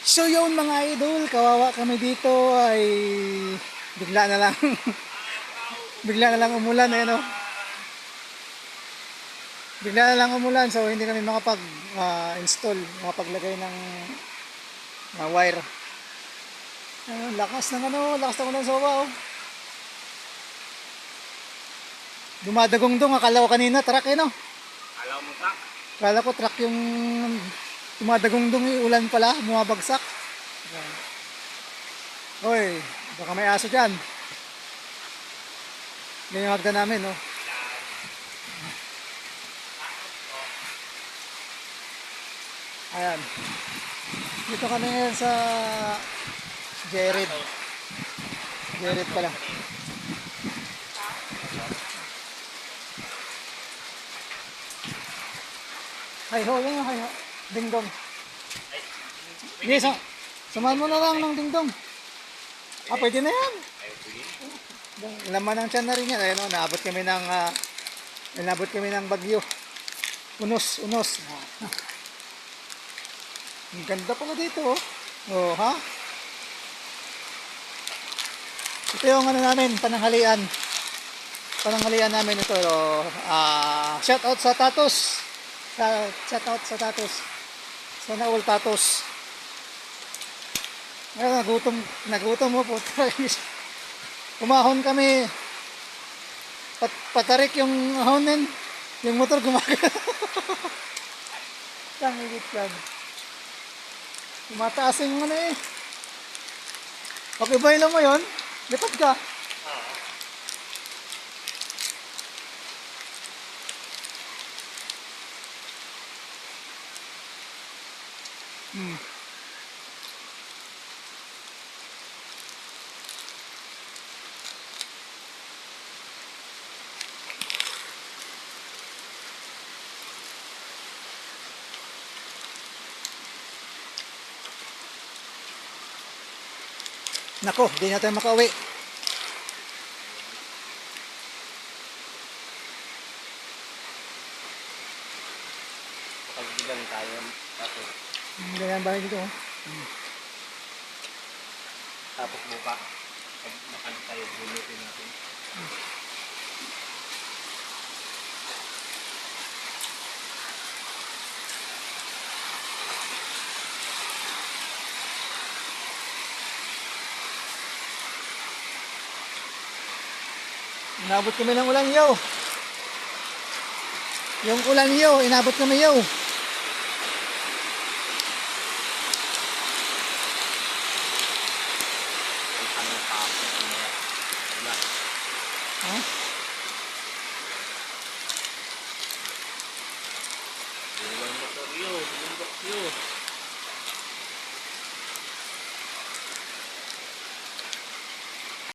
So yun mga idol, kawawa kami dito ay bigla na lang bigla na lang umulan eh no. Bigla na lang umulan so hindi kami makapag install, makapaglagay ng wire. Lakas ng lakas ng ulan soba oh. Dumadagong-dong akala ko kanina truck eh no. Alam mo truck? Akala ko truck yung dumadagong-dong yung ulan pala, bumabagsak. Hoy, baka may aso dyan. Yan yung hagdan namin, no? Ayan. Dito kami ngayon sa Jared. Jared pala. Hay ho, yan yung hay ho. Dingdong. Hindi, samahan mo na lang ng dingdong. Ah, pwede na yan. Laman ng tiyan na rin yan. Ayun o, naabot kami ng bagyo. Unos. Ang ganda pala dito oh. Oh, ha? Ito yung namin, pananghalian. Pananghalian namin ito. Shout out sa Tatos. Shout out sa Tatos. Sana all Tatos. Ay, nagutom mo po. Umahon kami. Patarik yung ahonin. Yung motor gumagana. Tangigit yan. Tumataas yung eh. Okay ba lang mo yun? Lipat ka. Nako, di na tayo makauwi. Pagbigan tayo. Ganyan ba dito? Tapos buka. Pag makan tayo, bulutin natin. Inabot kami ng ulan yo. Yung ulan yo, inabot kami yo. Ano tapos ano. Ha? Bulang motor yo.